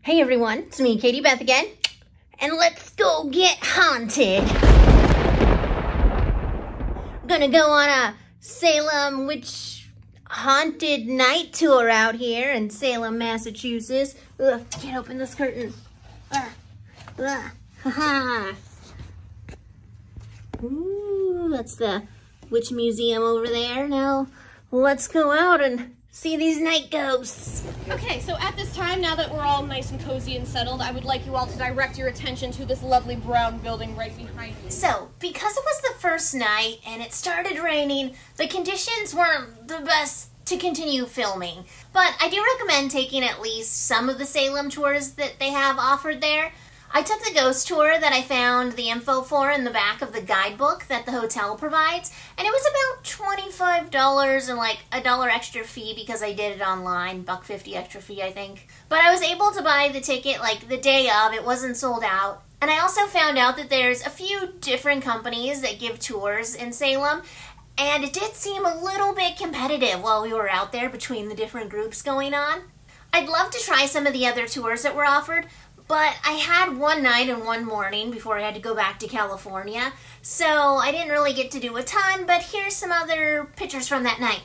Hey everyone, it's me, Katie Beth again, and let's go get haunted. We're gonna go on a Salem witch haunted night tour out here in Salem, Massachusetts. Ugh, can't open this curtain. Haha. Ooh, that's the witch museum over there. Now, let's go out and see these night ghosts. Okay, so at this time, now that we're all nice and cozy and settled, I would like you all to direct your attention to this lovely brown building right behind you. So, because it was the first night and it started raining, the conditions weren't the best to continue filming. But I do recommend taking at least some of the Salem tours that they have offered there. I took the ghost tour that I found the info for in the back of the guidebook that the hotel provides, and it was about $25 and like $1 extra fee because I did it online, $1.50 extra fee I think. But I was able to buy the ticket like the day of, it wasn't sold out. And I also found out that there's a few different companies that give tours in Salem, and it did seem a little bit competitive while we were out there between the different groups going on. I'd love to try some of the other tours that were offered, but I had one night and one morning before I had to go back to California, so I didn't really get to do a ton, but here's some other pictures from that night.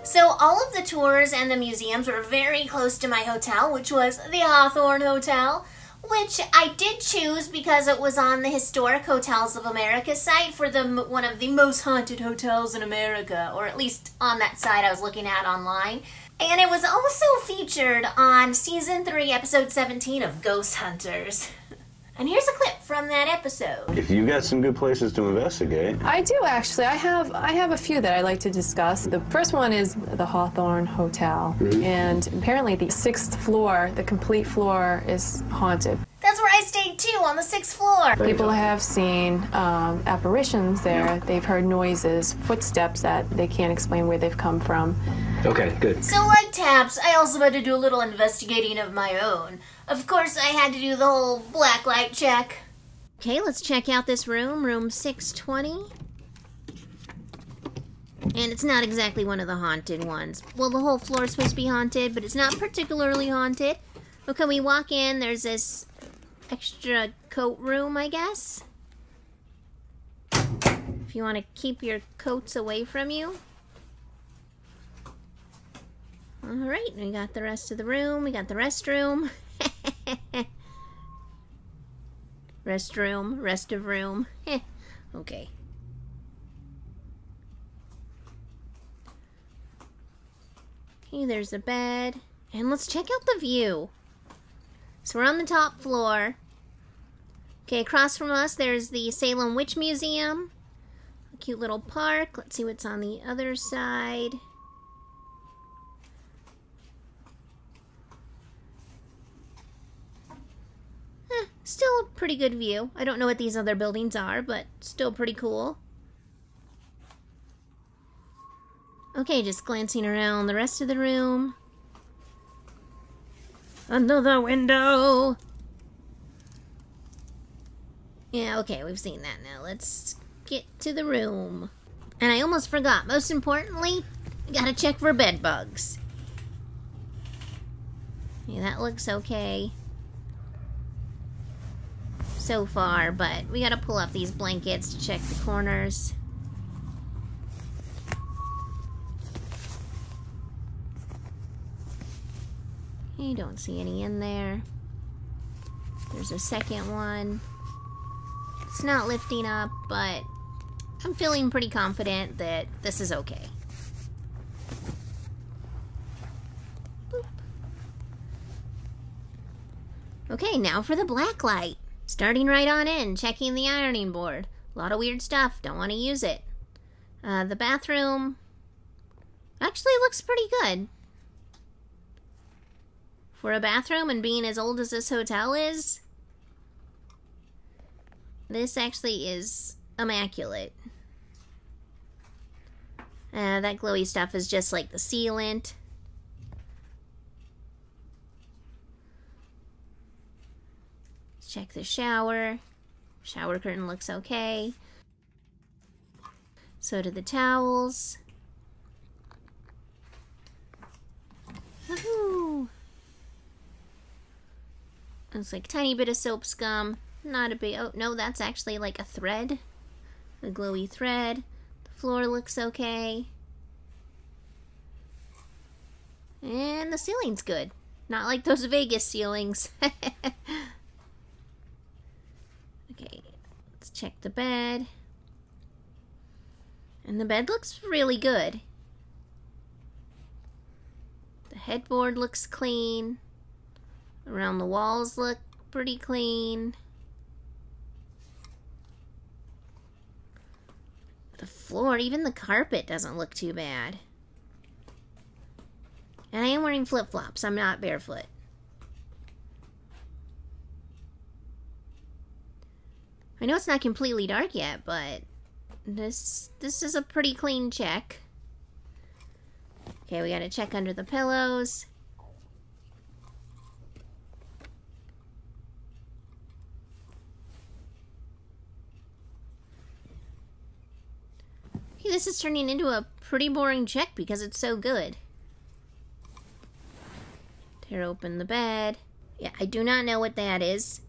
So all of the tours and the museums were very close to my hotel, which was the Hawthorne Hotel, which I did choose because it was on the Historic Hotels of America site for one of the most haunted hotels in America, or at least on that site I was looking at online. And it was also featured on Season 3, Episode 17 of Ghost Hunters. And here's a clip from that episode. If you got some good places to investigate. I do actually. I have a few that I like to discuss. The first one is the Hawthorne Hotel. And apparently the 6th floor, the complete floor, is haunted. That's where I stayed too, on the 6th floor. People have seen apparitions there. They've heard noises, footsteps that they can't explain where they've come from. Okay, good. So like Taps, I also had to do a little investigating of my own. Of course, I had to do the whole black light check. Okay, let's check out this room, room 620. And it's not exactly one of the haunted ones. Well, the whole floor is supposed to be haunted, but it's not particularly haunted. Okay, we walk in, there's this extra coat room, I guess. If you want to keep your coats away from you. Alright, we got the rest of the room, we got the restroom. Restroom, rest of room. Okay. Okay, there's a bed. And let's check out the view. So we're on the top floor. Okay, across from us there's the Salem Witch Museum. A cute little park. Let's see what's on the other side. Still a pretty good view. I don't know what these other buildings are, but still pretty cool. Okay, just glancing around the rest of the room. Another window! Yeah, okay, we've seen that now. Let's get to the room. And I almost forgot, most importantly, we gotta check for bed bugs. Yeah, that looks okay so far, but we gotta pull up these blankets to check the corners. You don't see any in there. There's a second one. It's not lifting up, but I'm feeling pretty confident that this is okay. Boop. Okay, now for the black light. Starting right on in, checking the ironing board. A lot of weird stuff, don't want to use it. The bathroom actually looks pretty good. For a bathroom and being as old as this hotel is, this actually is immaculate. That glowy stuff is just like the sealant. check the shower. Shower curtain looks okay. So do the towels. Woohoo! Looks like a tiny bit of soap scum. Not a big... Oh, no, that's actually like a thread. A glowy thread. The floor looks okay. And the ceiling's good. Not like those Vegas ceilings. Okay, let's check the bed. And the bed looks really good. The headboard looks clean. Around the walls look pretty clean. The floor, even the carpet doesn't look too bad. And I am wearing flip-flops. I'm not barefoot. I know it's not completely dark yet, but this is a pretty clean check. Okay, we gotta check under the pillows. Okay, this is turning into a pretty boring check because it's so good. Tear open the bed. Yeah, I do not know what that is.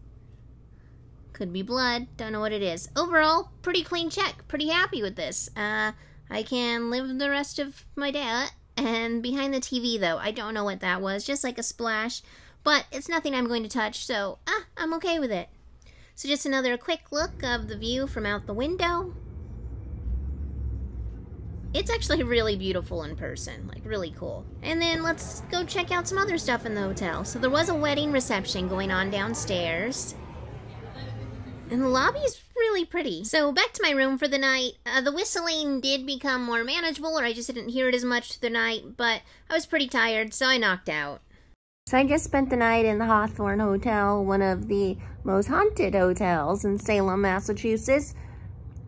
Could be blood. Don't know what it is. Overall, pretty clean check. Pretty happy with this. I can live the rest of my day. And behind the TV, though, I don't know what that was. Just like a splash. But it's nothing I'm going to touch, so I'm okay with it. So just another quick look of the view from out the window. It's actually really beautiful in person, like really cool. And then let's go check out some other stuff in the hotel. So there was a wedding reception going on downstairs. And the lobby is really pretty. So back to my room for the night. The whistling did become more manageable, or I just didn't hear it as much through the night, but I was pretty tired, so I knocked out. So I just spent the night in the Hawthorne Hotel, one of the most haunted hotels in Salem, Massachusetts.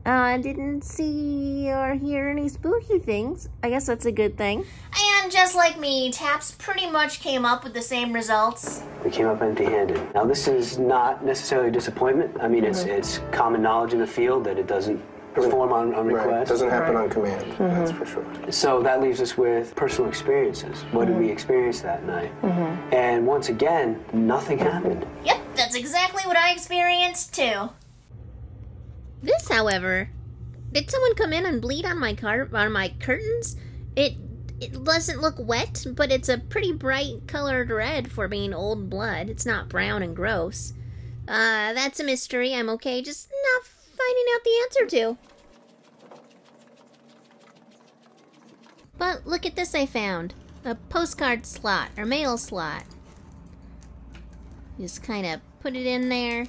I didn't see or hear any spooky things. I guess that's a good thing. And just like me, Taps pretty much came up with the same results. We came up empty-handed. Now, this is not necessarily a disappointment. I mean, it's common knowledge in the field that it doesn't perform on request. Right. It doesn't happen on command, that's for sure. So that leaves us with personal experiences. What did we experience that night? And once again, nothing happened. Yep, that's exactly what I experienced too. This, however, did someone come in and bleed on my curtains? It doesn't look wet, but it's a pretty bright colored red for being old blood. It's not brown and gross. That's a mystery. I'm okay, just not finding out the answer to. But look at this I found. A postcard slot, or mail slot. Just kind of put it in there.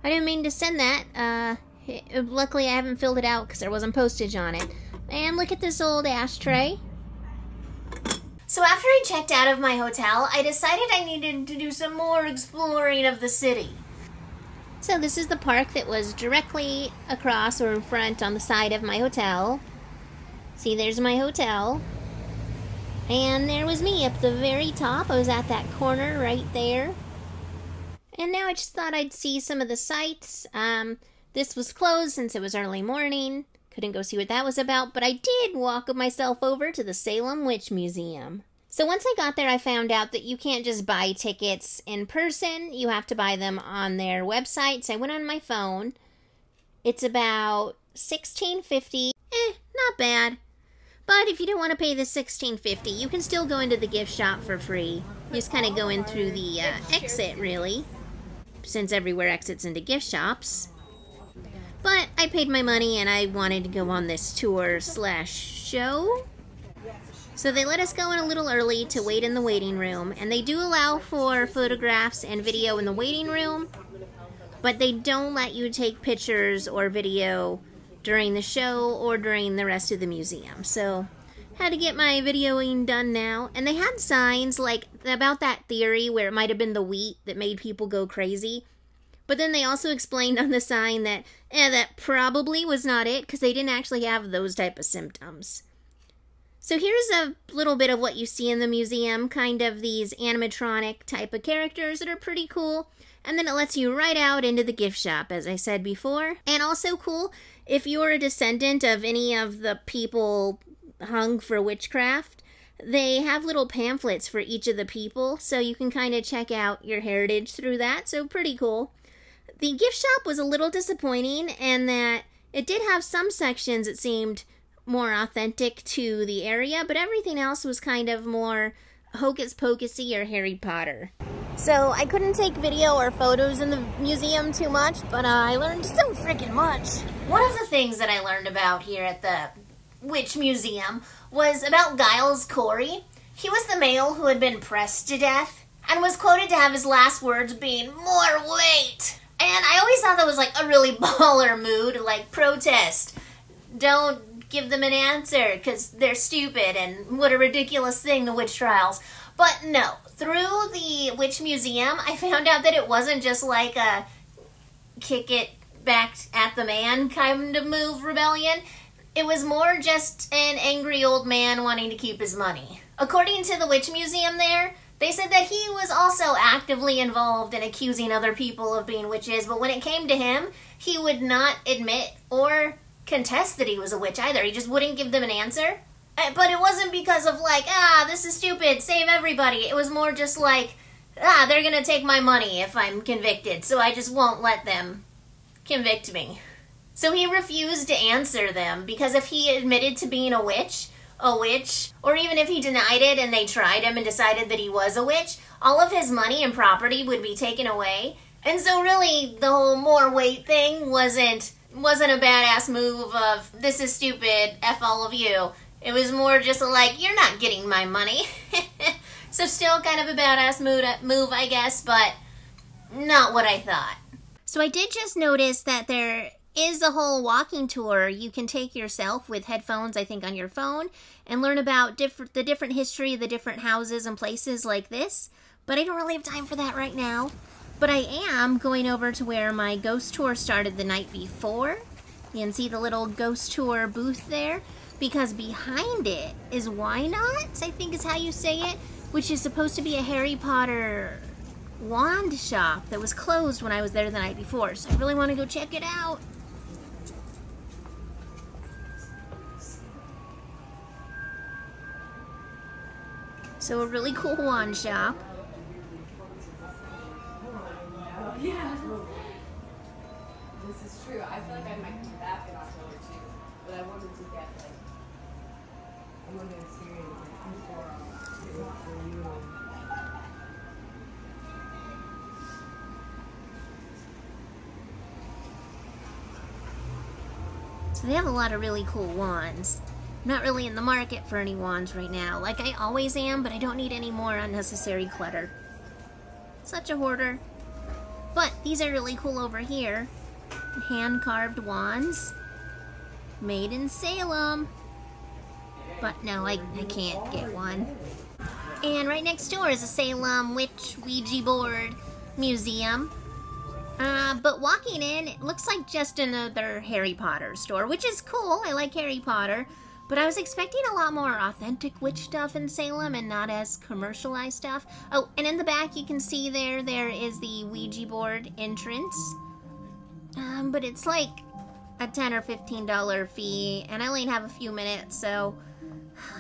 I didn't mean to send that. Luckily I haven't filled it out because there wasn't postage on it. And look at this old ashtray. So after I checked out of my hotel, I decided I needed to do some more exploring of the city. So this is the park that was directly across or in front on the side of my hotel. See, there's my hotel. And there was me up the very top. I was at that corner right there. And now I just thought I'd see some of the sights. This was closed since it was early morning. Couldn't go see what that was about, but I did walk myself over to the Salem Witch Museum. So once I got there, I found out that you can't just buy tickets in person. You have to buy them on their website. So I went on my phone. It's about $16.50. Not bad. But if you don't want to pay the $16.50, you can still go into the gift shop for free. You just kind of go in through the exit, really, since everywhere exits into gift shops. But I paid my money and I wanted to go on this tour/show. So they let us go in a little early to wait in the waiting room. And they do allow for photographs and video in the waiting room. But they don't let you take pictures or video during the show or during the rest of the museum. So had to get my videoing done now. And they had signs like about that theory where it might have been the wheat that made people go crazy. But then they also explained on the sign that that probably was not it because they didn't actually have those type of symptoms. So here's a little bit of what you see in the museum, kind of these animatronic type of characters that are pretty cool. And then it lets you right out into the gift shop, as I said before. And also cool, if you're a descendant of any of the people hung for witchcraft, they have little pamphlets for each of the people, so you can kind of check out your heritage through that, so pretty cool. The gift shop was a little disappointing in that it did have some sections that seemed more authentic to the area, but everything else was kind of more hocus pocusy or Harry Potter. So I couldn't take video or photos in the museum too much, but I learned so freaking much. One of the things that I learned about here at the Witch Museum was about Giles Corey. He was the male who had been pressed to death and was quoted to have his last words being, "More weight." And I always thought that was like a really baller mood, like protest. Don't give them an answer because they're stupid and what a ridiculous thing, the witch trials. But no, through the Witch Museum, I found out that it wasn't just like a kick it back at the man kind of move rebellion. It was more just an angry old man wanting to keep his money. According to the Witch Museum there, they said that he was also actively involved in accusing other people of being witches, but when it came to him, he would not admit or contest that he was a witch either. He just wouldn't give them an answer. But it wasn't because of like, this is stupid, save everybody. It was more just like, they're gonna take my money if I'm convicted, so I just won't let them convict me. So he refused to answer them, because if he admitted to being a witch, or even if he denied it and they tried him and decided that he was a witch, all of his money and property would be taken away. And so really, the whole more weight thing wasn't a badass move of, this is stupid, F all of you. It was more just like, you're not getting my money. So still kind of a badass move, I guess, but not what I thought. So I did just notice that there is a whole walking tour you can take yourself with headphones, I think, on your phone, and learn about the different history of the different houses and places like this. But I don't really have time for that right now. But I am going over to where my ghost tour started the night before. You can see the little ghost tour booth there, because behind it is Why Not, I think is how you say it, which is supposed to be a Harry Potter wand shop that was closed when I was there the night before. So I really want to go check it out. So a really cool wand shop. Yeah. This is true. I feel like I might come back in October too, but I wanted to get I wanted to experience for you. So they have a lot of really cool wands. I'm not really in the market for any wands right now, like I always am, but I don't need any more unnecessary clutter. Such a hoarder. But these are really cool over here. Hand-carved wands. Made in Salem. But no, I can't get one. And right next door is a Salem Witch Ouija board museum. But walking in, it looks like just another Harry Potter store, which is cool. I like Harry Potter. But I was expecting a lot more authentic witch stuff in Salem and not as commercialized stuff. Oh, and in the back you can see there is the Ouija board entrance. But it's like a $10 or $15 fee, and I only have a few minutes, so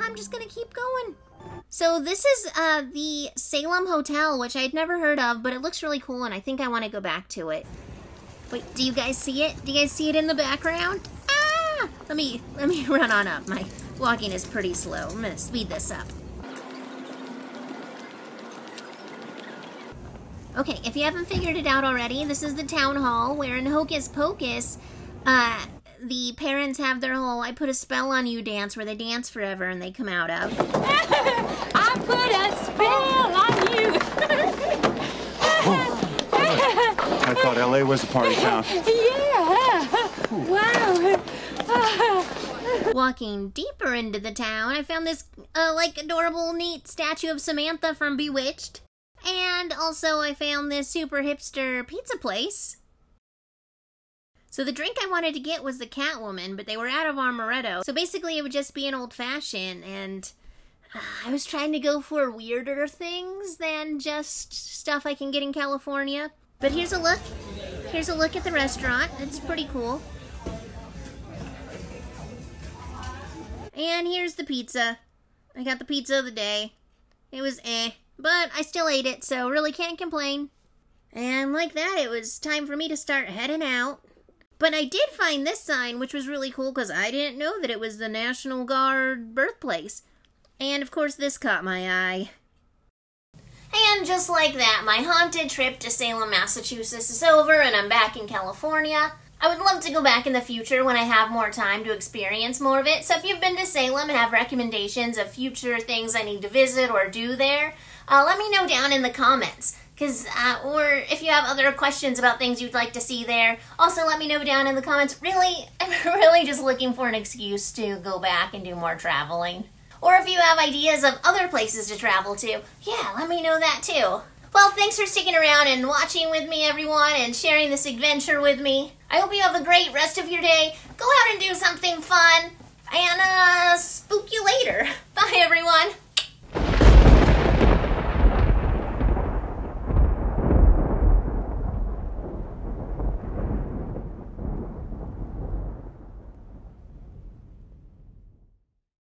I'm just gonna keep going. So this is the Salem Hotel, which I'd never heard of, but it looks really cool, and I think I want to go back to it. Wait, do you guys see it? Do you guys see it in the background? Ah! Let me run on up. My walking is pretty slow. I'm gonna speed this up. Okay, if you haven't figured it out already, this is the town hall, where in Hocus Pocus, the parents have their whole I put a spell on you dance, where they dance forever and they come out of. I put a spell on you. I thought LA was a party town. Yeah. Wow. Walking deeper into the town, I found this, like, adorable, neat statue of Samantha from Bewitched. And also I found this super hipster pizza place. So the drink I wanted to get was the Catwoman, but they were out of Amaretto. So basically it would just be an old-fashioned, and I was trying to go for weirder things than just stuff I can get in California. But here's a look. Here's a look at the restaurant. It's pretty cool. And here's the pizza. I got the pizza of the day. It was but I still ate it, so really can't complain. And like that, it was time for me to start heading out. But I did find this sign, which was really cool, because I didn't know that it was the National Guard birthplace. And of course, this caught my eye. And just like that, my haunted trip to Salem, Massachusetts is over, and I'm back in California. I would love to go back in the future when I have more time to experience more of it. So if you've been to Salem and have recommendations of future things I need to visit or do there, let me know down in the comments. Or if you have other questions about things you'd like to see there, also let me know down in the comments. Really, I'm really just looking for an excuse to go back and do more traveling. Or if you have ideas of other places to travel to, yeah, let me know that too. Well, thanks for sticking around and watching with me, everyone, and sharing this adventure with me. I hope you have a great rest of your day. Go out and do something fun, and spook you later. Bye, everyone.